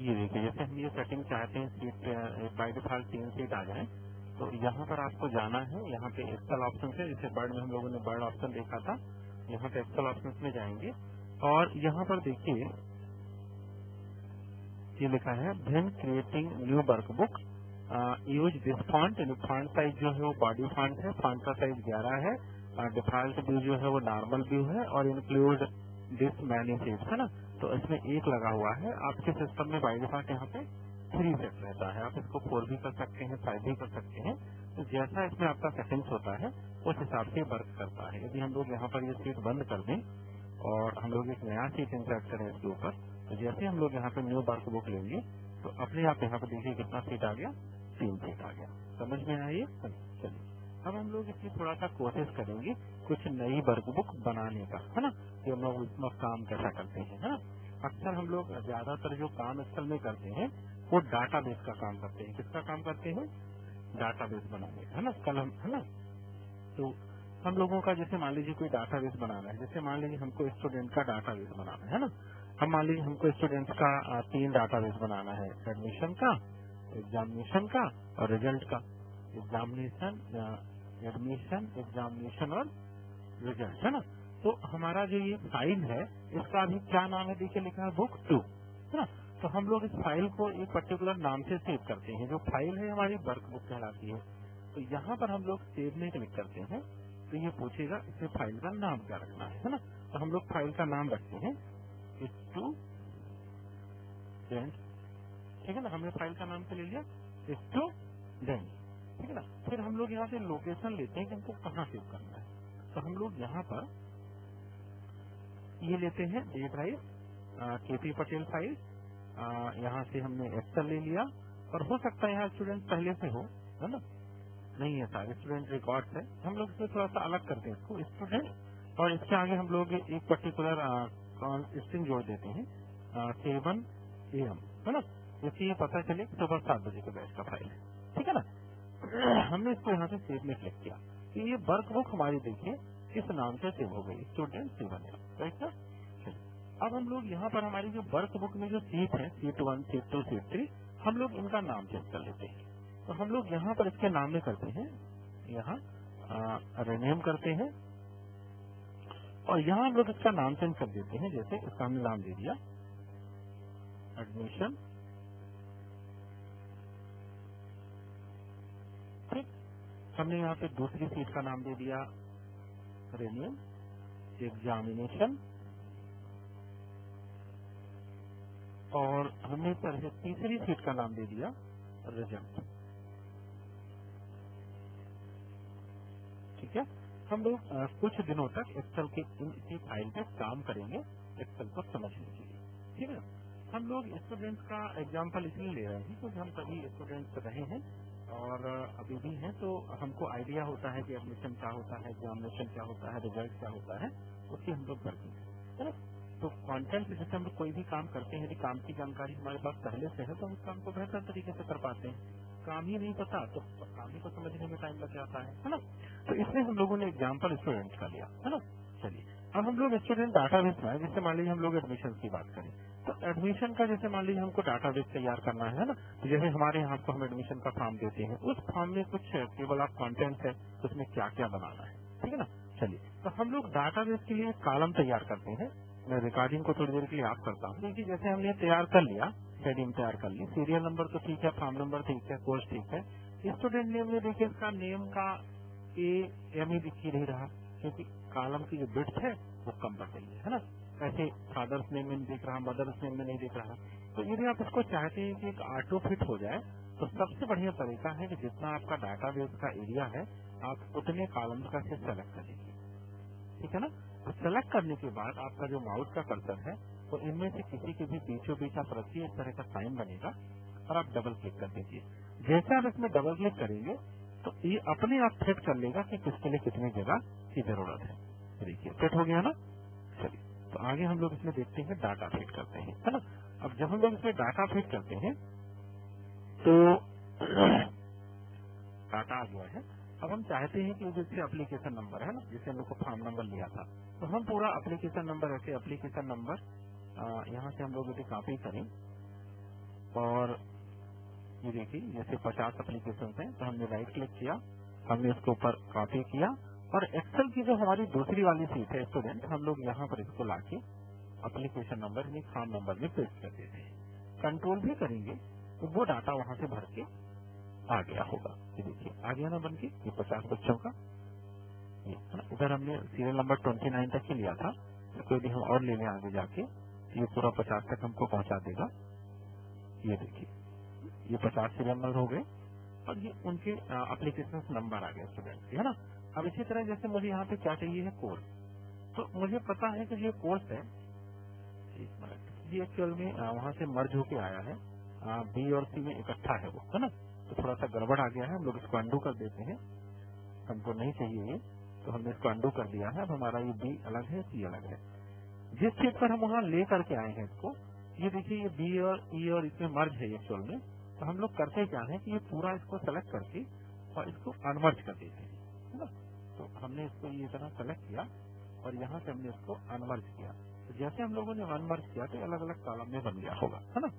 ये देखिए, जैसे हम ये सेटिंग चाहते हैं सीट बाय डिफॉल्ट 3 सीट आ जाए, तो यहाँ पर आपको जाना है। यहाँ पे एक्सेल ऑप्शन है, जैसे बर्ड में हम लोगों ने बर्ड ऑप्शन देखा था, यहाँ पे एक्सेल ऑप्शन में जाएंगे और यहाँ पर देखिए ये लिखा है when creating new workbook use this font. Font size जो है वो बॉडी फॉन्ट है, फॉन्ट का साइज 11 है, डिफॉल्ट व्यू जो है वो नॉर्मल व्यू है और इंक्लूड दिस मैनी सीट है ना। तो इसमें 1 लगा हुआ है। आपके सिस्टम में बाय डिफॉल्ट यहाँ पे 3 सेट रहता है, आप इसको 4 भी कर सकते हैं, 5 भी कर सकते हैं। तो जैसा इसमें आपका सेटिंग्स होता है उस हिसाब से वर्क करता है। यदि हम लोग यहाँ पर ये सीट बंद कर दें और हम लोग एक नया सीट इंसर्ट करें इसके ऊपर, तो जैसे हम लोग यहाँ पे न्यू वर्कबुक लेंगे तो अपने आप यहाँ पे देखिए कितना सीट आ गया, 3 सीट आ गया। समझ में आइए। चलिए अब हम लोग इसकी थोड़ा सा कोशिश करेंगे कुछ नई वर्कबुक बनाने का, है ना। कि हम लोग उसमें काम कैसा करते हैं, है ना। अक्सर हम लोग ज्यादातर जो काम एक्सेल में करते हैं वो डाटाबेस का काम करते हैं। किसका काम करते हैं? डाटाबेस बनाने का, है ना। कल हम, है ना। तो हम लोगों का जैसे मान लीजिए कोई डाटाबेस बनाना है, जैसे मान लीजिए हमको स्टूडेंट का डाटाबेस बनाना है ना। हम मान लीजिए हमको स्टूडेंट्स का 3 डाटाबेस बनाना है, एडमिशन का, एग्जामिनेशन का और रिजल्ट का। एग्जामिनेशन, एडमिशन, एग्जामिनेशन और रिजल्ट, है ना। तो हमारा जो ये फाइल है इसका अभी क्या नाम है, देखिए लिखा है बुक 2, है ना। तो हम लोग इस फाइल को एक पर्टिकुलर नाम से सेव करते हैं। जो फाइल है हमारी वर्कबुक कहलाती है। तो यहाँ पर हम लोग सेव में क्लिक करते हैं तो ये पूछेगा इसे फाइल का नाम क्या रखना है ना। तो हम लोग फाइल का नाम रखते हैं स्टूडेंट, ठीक है ना। हमने फाइल का नाम तो ले लिया स्टूडेंट, ठीक है ना। फिर हम लोग यहाँ से लोकेशन लेते हैं कि हमको कहाँ सेव करना है। तो हम लोग यहाँ पर ये लेते हैं ए ड्राइव, केपी पटेल फाइल। यहाँ से हमने एक्सेल ले लिया और हो सकता है यहाँ स्टूडेंट पहले से हो, है ना। नहीं है सारे स्टूडेंट रिकॉर्ड्स है। हम लोग इसमें थोड़ा सा अलग करते हैं इसको, स्टूडेंट और इसके आगे हम लोग एक पर्टिकुलर स्ट्रिंग जोड़ देते हैं 7 AM, है ना। जैसे ये पता चले सुबह 7 बजे के बैच का फाइल है, ठीक है ना। हमने इसको यहाँ से सेव में क्लिक किया कि ये वर्कबुक हमारी देखिए इस नाम से सेव हो गई, स्टूडेंट 7 AM, राइट ना। अब हम लोग यहाँ पर हमारी जो वर्कबुक में जो सीट है, सीट 1, सीट 2, सीट 3, हम लोग इनका नाम चेंज कर लेते हैं। तो हम लोग यहाँ पर इसके नाम में करते हैं, यहाँ रिनेम करते हैं और यहाँ हम लोग इसका नाम चेंज कर देते हैं। जैसे इसका हमने नाम दे दिया एडमिशन, ठीक। हमने यहाँ पे दूसरी सीट का नाम दे दिया रिनेम, एग्जामिनेशन और हमने तीसरी सीट का नाम दे दिया रिजल्ट, ठीक है। हम लोग कुछ दिनों तक एक्सेल के इसी फाइल पे काम करेंगे एक्सेल को समझने के लिए, ठीक है। हम लोग स्टूडेंट्स का एग्जाम्पल इसलिए ले रहे हैं क्योंकि हम सभी स्टूडेंट्स रहे हैं और अभी भी हैं, तो हमको आइडिया होता है कि एडमिशन क्या होता है, एग्जामिनेशन क्या होता है, रिजल्ट क्या होता है, उसकी हम लोग करते हैं, है ना। तो कंटेंट जैसे हम लोग कोई भी काम करते हैं, यदि काम की जानकारी हमारे पास पहले से है तो हम उस काम को बेहतर तरीके से कर पाते हैं। काम ही नहीं पता तो काम ही को समझने में टाइम लग जाता है ना। तो इसलिए हम लोगों ने एग्जाम्पल स्टूडेंट का लिया, है ना। चलिए अब हम लोग स्टूडेंट डाटाबेस में, जैसे मान लीजिए हम लोग एडमिशन की बात करें तो एडमिशन का जैसे मान लीजिए हमको डाटाबेस तैयार करना है ना। तो जैसे हमारे यहाँ आपको हम एडमिशन का फॉर्म देते हैं, उस फॉर्म में कुछ टेबल ऑफ कंटेंट है, उसमें क्या क्या बनाना है, ठीक है ना। चलिए तो हम लोग डाटाबेस के लिए कॉलम तैयार करते हैं। मैं रिकॉर्डिंग को थोड़ी देर के लिए ऑफ करता हूँ। देखिए जैसे हमने तैयार कर लिया, हेडिंग तैयार कर ली, सीरियल नंबर तो ठीक है, फॉर्म नंबर ठीक है, कोर्स ठीक है। स्टूडेंट नेम में देखिए इसका नेम का AM ही दिख ही नहीं रहा क्योंकि कॉलम की जो बिट्स है वो कम बढ़ गई है ना। ऐसे फादर्स नेम में नहीं दिख रहा, मदर्स नेम में नहीं दिख रहा। तो यदि आप इसको चाहते हैं कि एक ऑटो फिट हो जाए तो सबसे बढ़िया तरीका है कि जितना आपका डाटाबेस का एरिया है आप उतने कॉलम्स का सिर्फ सेलेक्ट कर लीजिए, ठीक है ना। तो सेलेक्ट करने के बाद आपका जो माउस का कर्सर है तो इनमें से किसी के भी बीचों बीच आप रखिए, इस तरह का साइन बनेगा और आप डबल क्लिक कर दीजिए। जैसे आप इसमें डबल क्लिक करेंगे तो ये अपने आप सेट कर लेगा कि किसके लिए कितनी जगह की जरूरत है। तो देखिए सेट हो गया ना। चलिए तो आगे हम लोग इसमें देखते हैं डाटा फिट करते हैं, है ना। अब जब हम लोग इसमें डाटा फिट करते हैं तो डाटा आ गया है। अब हम चाहते हैं कि जैसे एप्लीकेशन नंबर है ना, जैसे हम लोग को फॉर्म नंबर लिया था तो हम पूरा एप्लीकेशन नंबर ऐसे एप्लीकेशन नंबर यहाँ से हम लोग यदि कॉपी करें और ये देखिए जैसे 50 एप्लीकेशन हैं, तो हमने राइट क्लिक किया, हमने इसके ऊपर कॉपी किया और एक्सेल की जो हमारी दूसरी वाली सीट है स्टूडेंट, हम लोग यहाँ पर इसको लाके एप्लीकेशन नंबर यानी फॉर्म नंबर में पेस्ट कर देते हैं। कंट्रोल भी करेंगे तो वो डाटा वहां से भर के आ गया होगा। ये देखिए आ गया ना बन के, ये 50 बच्चों का। ये है ना, इधर हमने सीरियल नंबर 29 तक ही लिया था, इसको यदि हम और ले लें आगे जाके ये पूरा 50 तक हमको पहुंचा देगा। ये देखिए ये 50 सीरियल नंबर हो गए और ये उनके एप्लीकेशन नंबर आ गए स्टूडेंट के, है ना। अब इसी तरह जैसे मुझे यहाँ पे क्या चाहिए है कोर्स, तो मुझे पता है कि ये कोर्स है, एक मिनट, ये एक्चुअल में वहां से मर्ज होके आया है, बी और सी में इकट्ठा है वो, है ना। तो थोड़ा सा गड़बड़ आ गया है, हम लोग इसको अंडू कर देते हैं, हमको नहीं चाहिए ये, तो हमने इसको अंडू कर दिया है। अब हमारा ये बी अलग है, सी अलग है। जिस चीज पर हम वहाँ ले करके आए हैं इसको, ये देखिए ये बी और ई और इसमें मर्ज है एक्चुअल में, तो हम लोग करते क्या है कि ये पूरा इसको सेलेक्ट करके और इसको अनमर्ज कर देते हैं, है ना। तो हमने इसको ये तरह सेलेक्ट किया और यहाँ से हमने इसको अनमर्ज किया, तो जैसे हम लोगों ने अनमर्ज किया तो अलग अलग कॉलम में बन गया होगा, है ना।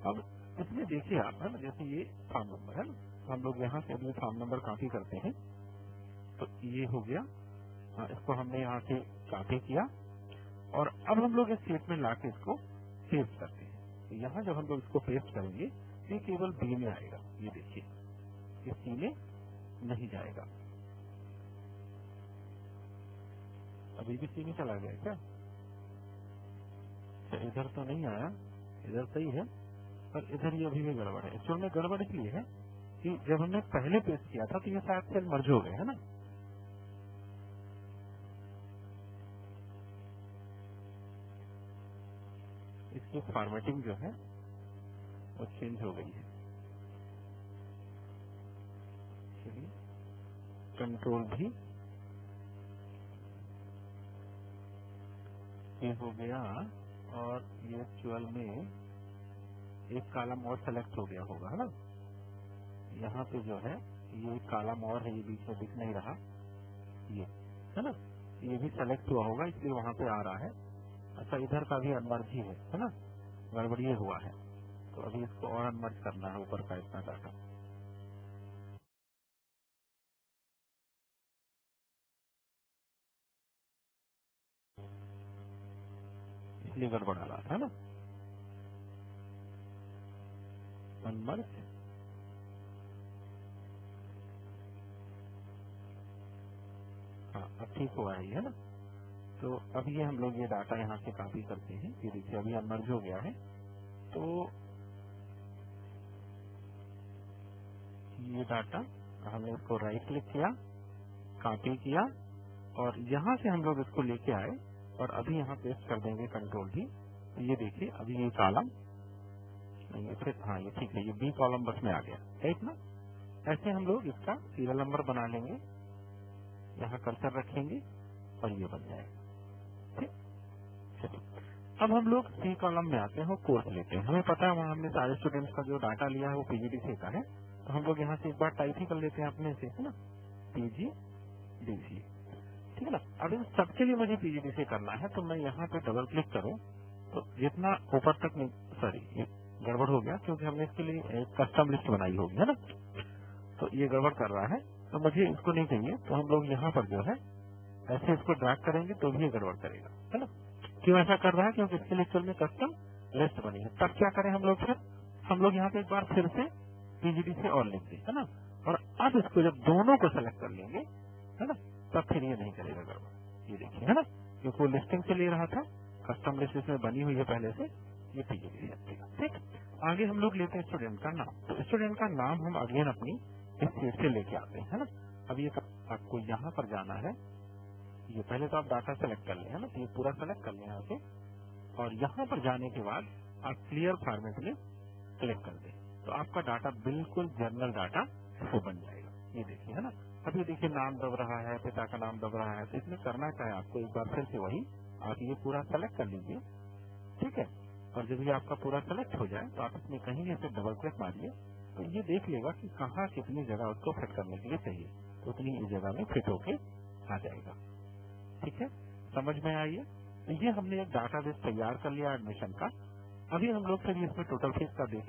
अब इसमें देखिए आप, है ना, जैसे ये फॉर्म नंबर है ना, तो हम लोग यहाँ से अपने फॉर्म नंबर कॉपी करते हैं, तो ये हो गया। इसको हमने यहाँ से कॉपी किया और अब हम लोग इस शीट में लाके इसको पेस्ट करते हैं। तो यहाँ जब हम लोग इसको पेस्ट करेंगे ये केवल बी में आएगा, ये देखिए ये सी में नहीं जाएगा। अभी भी सी में चला गया क्या? तो इधर तो नहीं आया, इधर सही है पर इधर ये अभी भी गड़बड़ है। एक्चुअल में गड़बड़ इसलिए है कि जब हमने पहले पेस्ट किया था तो ये शायद सेल मर्ज हो गए, है ना। इसकी फॉर्मेटिंग जो है वो चेंज हो गई है। चलिए कंट्रोल भी ये हो गया और ये एक्चुअल में एक कॉलम और सेलेक्ट हो गया होगा, है ना। यहाँ पे जो है ये कॉलम और है, ये बीच में दिख नहीं रहा, ये है ना, ये भी सेलेक्ट हुआ होगा इसलिए वहाँ पे आ रहा है। अच्छा इधर का भी अनमर्ज ही है ना, गड़बड़िए हुआ है, तो अभी इसको और अनमर्ज करना है ऊपर का इतना डाटा, इसलिए गड़बड़ आ रहा था ना। अनमर्ज, हाँ अब ठीक हुआ है ये, है ना। तो अब ये हम लोग ये डाटा यहाँ से कॉपी करते हैं, ये देखिए अभी अनमर्ज हो गया है। तो ये डाटा हमने इसको राइट क्लिक किया, कॉपी किया और यहाँ से हम लोग इसको लेके आए और अभी यहाँ पेस्ट कर देंगे कंट्रोल भी। तो ये देखिए अभी ये कॉलम, ये फिर हाँ ये ठीक है, ये बी कॉलम बस में आ गया, राइट ना। ऐसे हम लोग इसका सीरियल नंबर बना लेंगे, यहाँ कर्सर रखेंगे और ये बन जाएगा, ठीक। चलिए अब हम लोग सी कॉलम में आते हैं और कोर्स लेते हैं। हमें पता है वहाँ हमने सारे स्टूडेंट्स का जो डाटा लिया है वो पीजीडीसी का है, तो हम लोग यहाँ से एक बार टाइप ही कर लेते हैं अपने से, है ना, पीजीडीसी, ठीक है ना। अब इन सबके लिए मुझे पीजीडीसी करना है, तो मैं यहाँ पे डबल क्लिक करूँ तो जितना ऊपर तक नहीं, सॉरी ये गड़बड़ हो गया क्योंकि हमने इसके लिए एक कस्टम लिस्ट बनाई होगी, है ना, तो ये गड़बड़ कर रहा है, तो मुझे इसको नहीं चाहिए। तो हम लोग यहाँ पर जो है ऐसे इसको ड्रैग करेंगे तो भी ये गड़बड़ करेगा, है ना। क्यों ऐसा कर रहा है? क्योंकि इसके लिए एक्चुअल में कस्टम लिस्ट बनी है। तब क्या करें हम लोग, फिर हम लोग यहाँ पे एक बार फिर से पीजीडी से और लिख दें, है ना, और अब इसको जब दोनों को सेलेक्ट कर लेंगे, है ना, तब फिर ये नहीं करेगा गड़बड़। ये देखिए, है ना, क्योंकि वो लिस्टिंग से ले रहा था, कस्टम लिस्ट इसमें बनी हुई है पहले से, ये पीजीडी से, ठीक। आगे हम लोग लेते हैं स्टूडेंट का नाम। तो स्टूडेंट का नाम हम अगेन अपनी इस सीट से लेके आते हैं, है ना। अब ये आपको यहाँ पर जाना है, ये पहले तो आप डाटा सेलेक्ट कर लें, है ना, तो ये पूरा सेलेक्ट कर लें यहाँ से और यहाँ पर जाने के बाद आप क्लियर फॉर्मेट में क्लिक कर दें, तो आपका डाटा बिल्कुल जनरल डाटा वो बन जाएगा। ये देखिए, है ना, अब ये देखिए नाम दब रहा है, पिता का नाम दब रहा है, तो इसमें करना क्या है आपको, एक बार फिर से वही आप ये पूरा सेलेक्ट कर लीजिए, ठीक है। और जब ये आपका पूरा सेलेक्ट हो जाए तो आप इसमें कहीं भी ऐसे डबल क्लिक मारिए, तो ये देख लेगा कि कहाँ कितनी जगह उसको फिट करने के लिए चाहिए, तो उतनी इस जगह में फिट होके आ जाएगा, ठीक है। समझ में आई है? तो ये हमने एक डाटाबेस तैयार कर लिया एडमिशन का। अभी हम लोग फिर इसमें टोटल फीस का देख